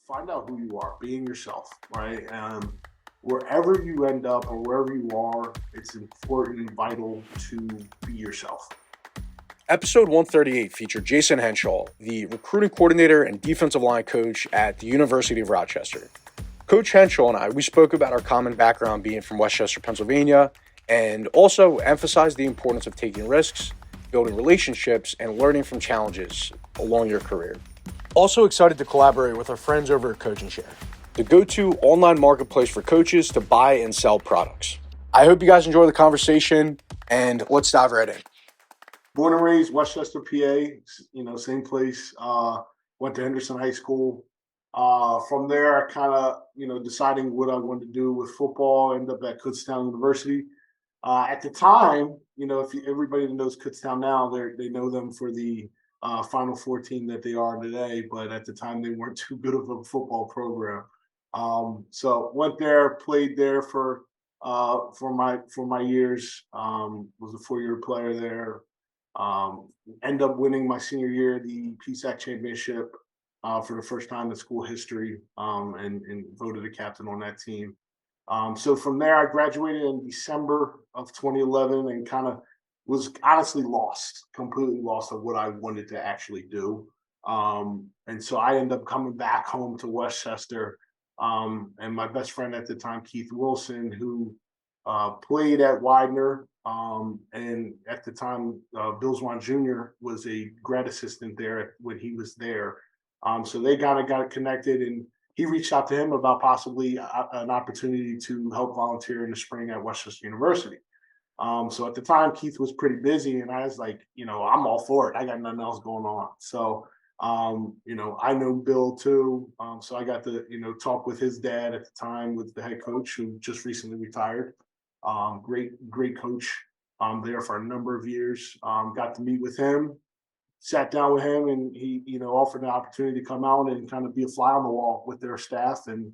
find out who you are, being yourself, right? Wherever you end up or wherever you are, it's important and vital to be yourself. Episode 138 featured Jason Henshaw, the recruiting coordinator and defensive line coach at the University of Rochester. Coach Henshaw and we spoke about our common background being from Westchester, Pennsylvania, and also emphasized the importance of taking risks, building relationships, and learning from challenges along your career. Also excited to collaborate with our friends over at Coach and Share, the go-to online marketplace for coaches to buy and sell products. I hope you guys enjoy the conversation, and let's dive right in. Born and raised Westchester, PA, same place. Went to Henderson High School. From there, I kind of, deciding what I wanted to do with football, ended up at Kutztown University. At the time, everybody that knows Kutztown now, they know them for the Final Four team that they are today. But at the time, they weren't too good of a football program. So went there, played there for my years. Was a 4-year player there. End up winning my senior year the PSAC championship for the first time in school history, and voted a captain on that team. So from there, I graduated in December of 2011 and kind of was honestly completely lost of what I wanted to actually do. And so I ended up coming back home to Westchester. And my best friend at the time, Keith Wilson, who played at Widener. And at the time, Bill Swan Jr. was a grad assistant there when he was there. So they kind of got connected, and he reached out to him about possibly an opportunity to help volunteer in the spring at Westchester University. So at the time, Keith was pretty busy, and I was like, I'm all for it. I got nothing else going on. So, I know Bill too. So I got to, talk with his dad at the time, with the head coach who just recently retired. Great coach there for a number of years. Got to meet with him, sat down with him, and he, offered an opportunity to come out and kind of be a fly on the wall with their staff and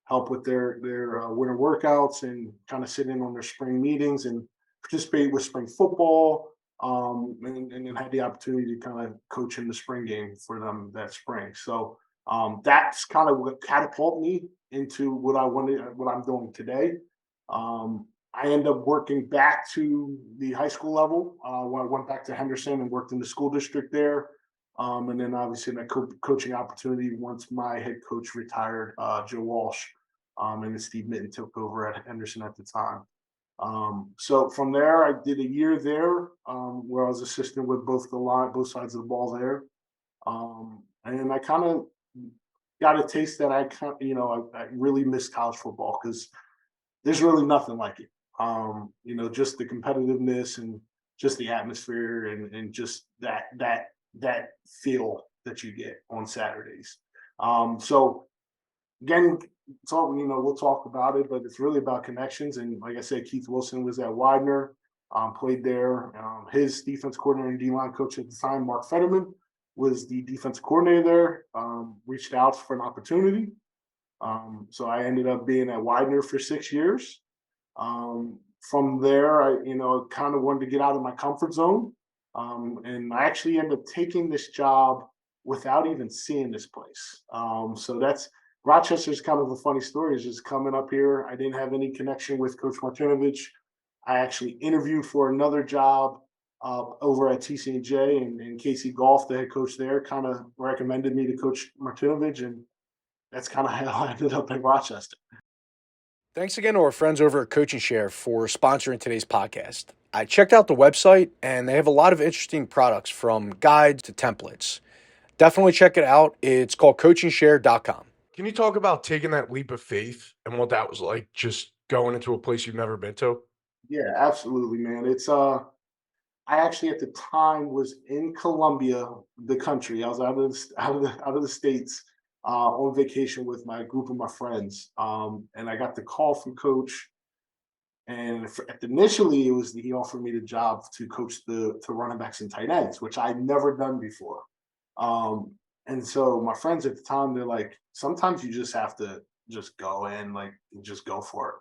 help with their winter workouts and kind of sit in on their spring meetings and participate with spring football. And then had the opportunity to kind of coach in the spring game for them that spring. So that's kind of what catapulted me into what I'm doing today. I ended up working back to the high school level when I went back to Henderson and worked in the school district there. And then obviously that coaching opportunity once my head coach retired, Joe Walsh, and then Steve Mitten took over at Henderson at the time. So from there, I did a year there where I was assistant with both sides of the ball there. And I kind of got a taste that I really missed college football because there's really nothing like it. Just the competitiveness and just the atmosphere and just that feel that you get on Saturdays. So again, we'll talk about it, but it's really about connections. And like I said, Keith Wilson was at Widener, played there. His defense coordinator and D-line coach at the time, Mark Fetterman, was the defense coordinator there. Reached out for an opportunity. So I ended up being at Widener for 6 years. From there, I kind of wanted to get out of my comfort zone. And I actually ended up taking this job without even seeing this place. So Rochester's kind of a funny story. Is just coming up here. I didn't have any connection with Coach Martinovich. I actually interviewed for another job over at TC&J, and Casey Golf, the head coach there, kind of recommended me to Coach Martinovich, and that's kind of how I ended up in Rochester. Thanks again to our friends over at Coach and Share for sponsoring today's podcast. I checked out the website, and they have a lot of interesting products from guides to templates. Definitely check it out. It's called coachandshare.com. Can you talk about taking that leap of faith and what that was like, just going into a place you've never been to? Yeah, absolutely, man. It's I actually at the time was in Columbia, the country. I was out of the states on vacation with my group of my friends, and I got the call from Coach. And initially, he offered me the job to coach to running backs and tight ends, which I'd never done before. And so my friends at the time, they're like, sometimes you just have to just go in, like, and just go for it.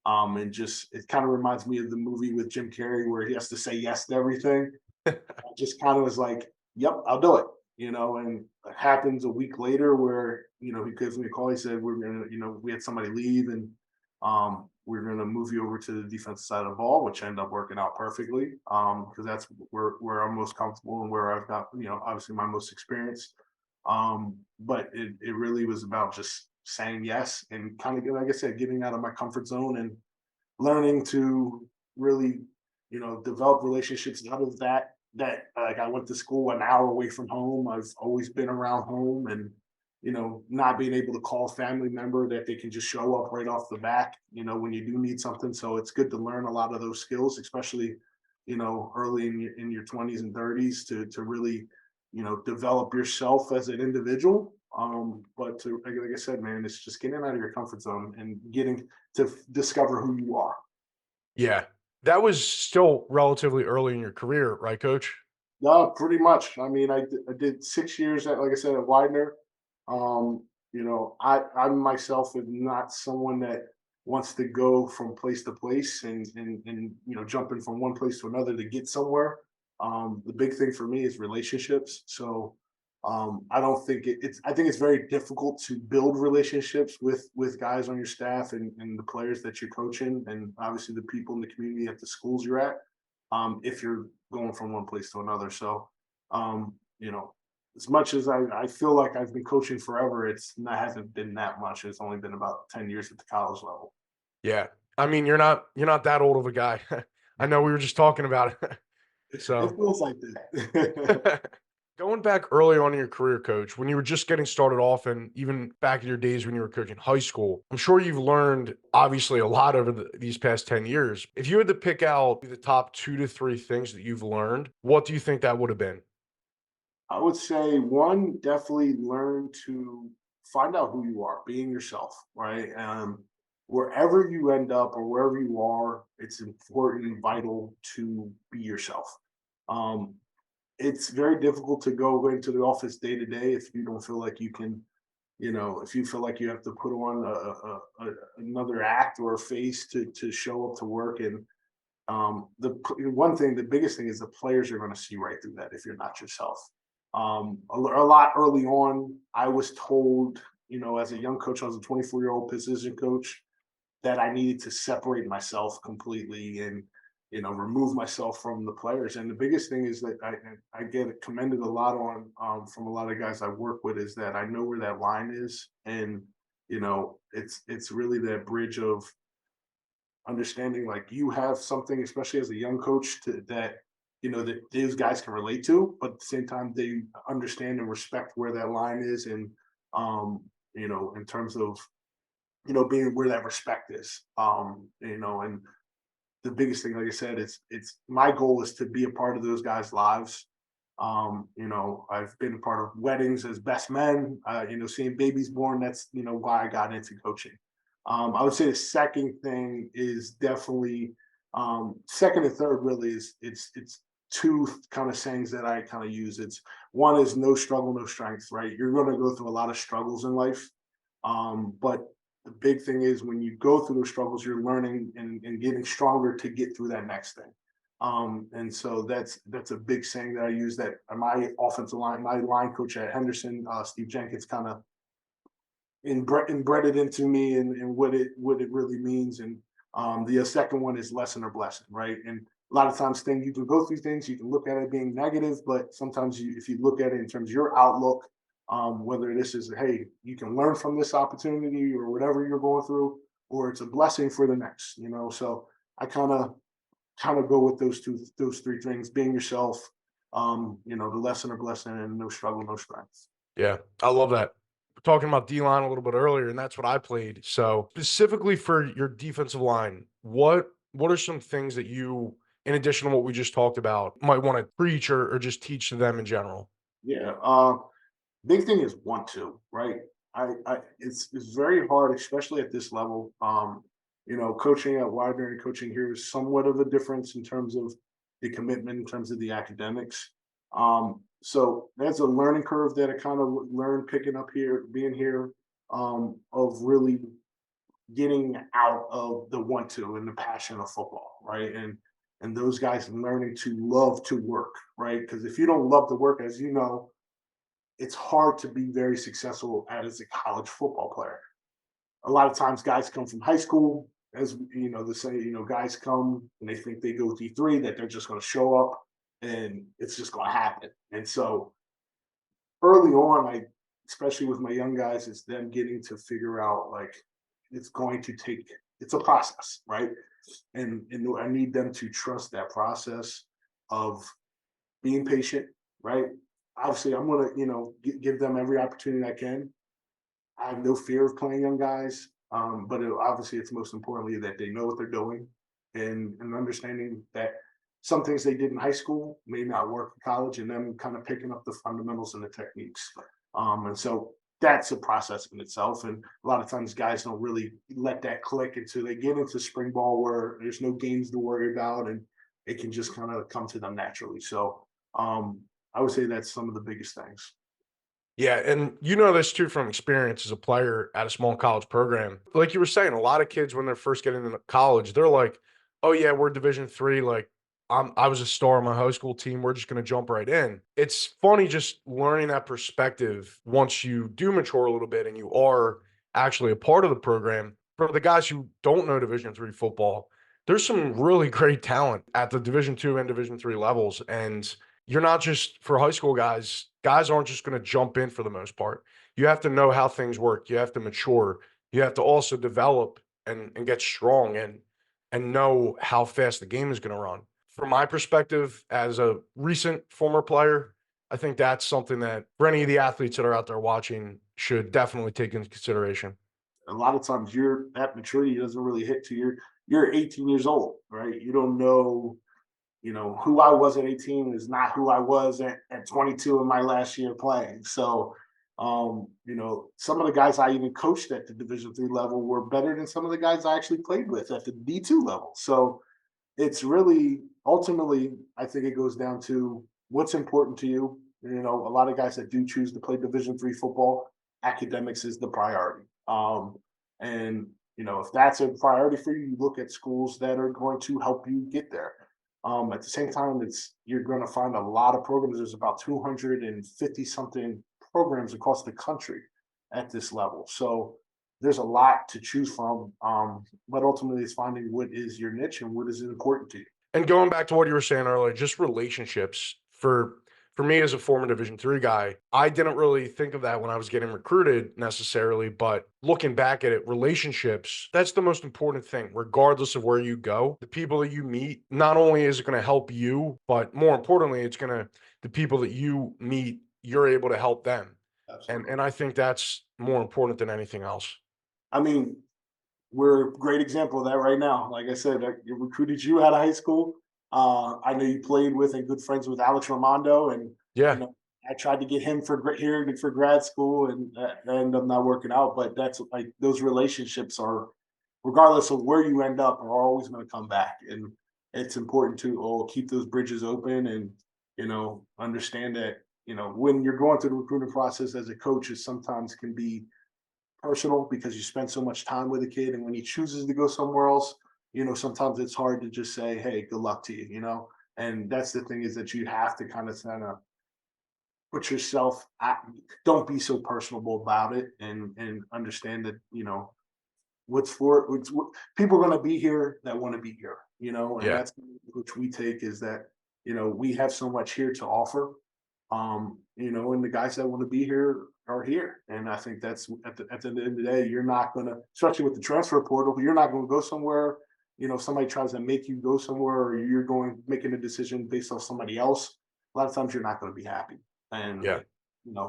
And just it kind of reminds me of the movie with Jim Carrey where he has to say yes to everything. I just kind of was like, yep, I'll do it. and it happens a week later where, he gives me a call. He said, we're going to, we had somebody leave and we're going to move you over to the defensive side of the ball, which ended up working out perfectly because that's where I'm most comfortable and where I've got, obviously my most experience. But it really was about just saying yes and kind of, like I said, getting out of my comfort zone and learning to really, develop relationships out of that like I went to school an hour away from home. I've always been around home and, not being able to call a family member that they can just show up right off the bat, when you do need something. So it's good to learn a lot of those skills, especially, early in your 20s and 30s to really, develop yourself as an individual. But like I said, man, it's just getting out of your comfort zone and getting to discover who you are. Yeah. That was still relatively early in your career, right, coach? No, pretty much. I mean, I did 6 years at, like I said, at Widener. I myself am not someone that wants to go from place to place and jumping from one place to another to get somewhere. The big thing for me is relationships. So I don't think I think it's very difficult to build relationships with guys on your staff and the players that you're coaching, and obviously the people in the community at the schools you're at. If you're going from one place to another. So, um, you know, as much as I feel like I've been coaching forever, hasn't been that much. It's only been about 10 years at the college level. Yeah. I mean, you're not that old of a guy. I know we were just talking about it. It So feels like that. going back early on in your career, coach, when you were just getting started off and even back in your days when you were coaching high school, I'm sure you've learned obviously a lot over these past 10 years. If you had to pick out the top 2 to 3 things that you've learned, what do you think that would have been? I would say one, definitely learn to find out who you are, being yourself, right? Wherever you end up or wherever you are, it's important and vital to be yourself. Um, it's very difficult to go into the office day to day if you don't feel like you can, if you feel like you have to put on another act or a face to show up to work. And the biggest thing is the players are going to see right through that if you're not yourself. A lot early on, I was told, as a young coach, I was a 24-year-old position coach, that I needed to separate myself completely and remove myself from the players. And the biggest thing is that I get commended a lot on from a lot of guys I work with is that I know where that line is, and it's really that bridge of understanding like you have something, especially as a young coach, that that these guys can relate to, but at the same time they understand and respect where that line is, and in terms of being where that respect is. And the biggest thing, like I said, it's my goal is to be a part of those guys' lives. I've been a part of weddings as best men, seeing babies born. That's, why I got into coaching. I would say the second thing is definitely second and third really is it's two kind of sayings that I kind of use. It's one is no struggle, no strength, right? You're going to go through a lot of struggles in life. But the big thing is when you go through those struggles, you're learning and getting stronger to get through that next thing. And so that's a big saying that I use, that my line coach at Henderson, Steve Jenkins, kind of inbred it into me, and what it really means. And the second one is lesson or blessing, right? And a lot of times you can go through things, you can look at it being negative, but sometimes if you look at it in terms of your outlook, whether this is, hey, you can learn from this opportunity or whatever you're going through, or it's a blessing for the next, So I kind of go with those three things: being yourself, the lesson or blessing, and no struggle, no strength. Yeah, I love that. We're talking about D line a little bit earlier, and that's what I played. So specifically for your defensive line, what are some things that you, in addition to what we just talked about, might want to preach or just teach to them in general? Yeah. Big thing is 1-2, right? It's very hard, especially at this level. Coaching at Widener and coaching here is somewhat of a difference in terms of the commitment, in terms of the academics. So that's a learning curve that I kind of learned picking up here, being here, of really getting out of the 1-2 and the passion of football, right? And those guys learning to love to work, right? Because if you don't love to work, as you know, it's hard to be very successful as a college football player. A lot of times guys come from high school, as you know, they say, guys come and they think they go D3, that they're just going to show up and it's just going to happen. And so early on, especially with my young guys, it's them getting to figure out like it's going to take, it's a process, right? And I need them to trust that process of being patient, right? Obviously, I'm going to, give them every opportunity I can. I have no fear of playing young guys, but obviously, it's most importantly that they know what they're doing and understanding that some things they did in high school may not work in college, and them kind of picking up the fundamentals and the techniques. And so that's a process in itself. And a lot of times, guys don't really let that click until they get into spring ball, where there's no games to worry about, and it can just kind of come to them naturally. So I would say that's some of the biggest things. Yeah, and you know this too from experience as a player at a small college program. Like you were saying, a lot of kids when they're first getting into college, they're like, "Oh yeah, we're Division III. Like I was a star on my high school team. We're just going to jump right in." It's funny just learning that perspective once you do mature a little bit and you are actually a part of the program. For the guys who don't know Division III football, there's some really great talent at the Division II and Division III levels, and you're not just for high school guys. Guys aren't just going to jump in for the most part. You have to know how things work. You have to mature. You have to also develop and get strong and know how fast the game is going to run. From my perspective, as a recent former player, I think that's something that for any of the athletes that are out there watching should definitely take into consideration. A lot of times, that maturity doesn't really hit to you're 18 years old, right? You don't know who I was at 18 is not who I was at 22 in my last year playing. So, some of the guys I even coached at the Division III level were better than some of the guys I actually played with at the D2 level. So it's really ultimately, I think it goes down to what's important to you. A lot of guys that do choose to play Division III football, academics is the priority. And if that's a priority for you, you look at schools that are going to help you get there. At the same time, you're going to find a lot of programs. There's about 250 something programs across the country at this level. So there's a lot to choose from. But ultimately, it's finding what is your niche and what is important to you. And going back to what you were saying earlier, just relationships for me as a former Division III guy, I didn't really think of that when I was getting recruited necessarily, but looking back at it, relationships, that's the most important thing, regardless of where you go. The people that you meet, not only is it going to help you, but more importantly, the people that you meet, you're able to help them. Absolutely. And I think that's more important than anything else. I mean, we're a great example of that right now. Like I said, I recruited you out of high school. I know you played with and good friends with Alex Ramondo, and Yeah. I tried to get him here for grad school, and that ended up not working out. But that's like those relationships are, regardless of where you end up, are always going to come back, and it's important to keep those bridges open and understand that when you're going through the recruiting process as a coach, it sometimes can be personal because you spend so much time with a kid, and when he chooses to go somewhere else, sometimes it's hard to just say, hey, good luck to you. And that's the thing, is that you have to kind of put yourself don't be so personable about it, and understand that people are going to be here that want to be here, and Yeah. that's which we take, is that we have so much here to offer, and the guys that want to be here are here. And I think that's at the end of the day, you're not going to, especially with the transfer portal, you're not going to go somewhere. If somebody tries to make you go somewhere, or you're making a decision based on somebody else, a lot of times you're not going to be happy. And Yeah.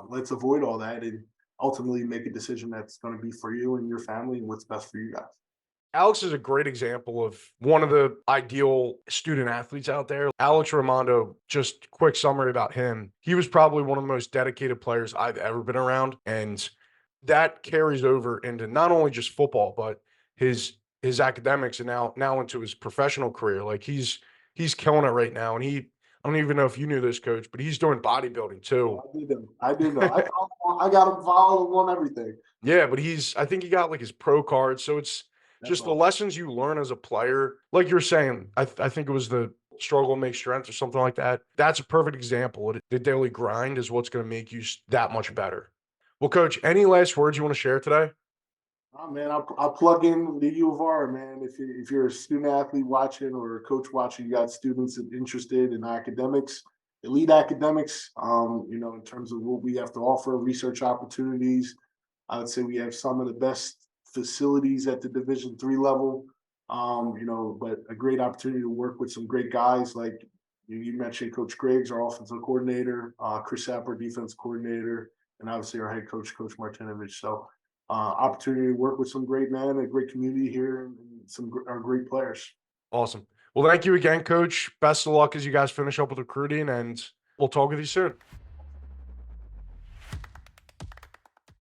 let's avoid all that and ultimately make a decision that's going to be for you and your family and what's best for you guys. Alex is a great example of one of the ideal student athletes out there. Alex Ramondo, just quick summary about him. He was probably one of the most dedicated players I've ever been around. And that carries over into not only just football, but his academics and now into his professional career. Like he's killing it right now. And I don't even know if you knew this, coach, but he's doing bodybuilding too. I do know. I got him followed on everything. Yeah, but I think he got like his pro card. So it's That's just the all. lessons you learn as a player. Like you're saying, I think it was the struggle make strength or something like that. That's a perfect example. The daily grind is what's going to make you that much better. Well, Coach, any last words you want to share today? Oh, man, I'll plug in the U of R, man. If you're a student athlete watching or a coach watching, you got students interested in academics, elite academics. In terms of what we have to offer, research opportunities. I would say we have some of the best facilities at the Division III level. But a great opportunity to work with some great guys like you mentioned, Coach Griggs, our offensive coordinator, Chris Sapper, defense coordinator, and obviously our head coach, Coach Martinovich. So opportunity to work with some great men, a great community here, and some our great players. Awesome. Well, thank you again, Coach. Best of luck as you guys finish up with recruiting, and we'll talk with you soon.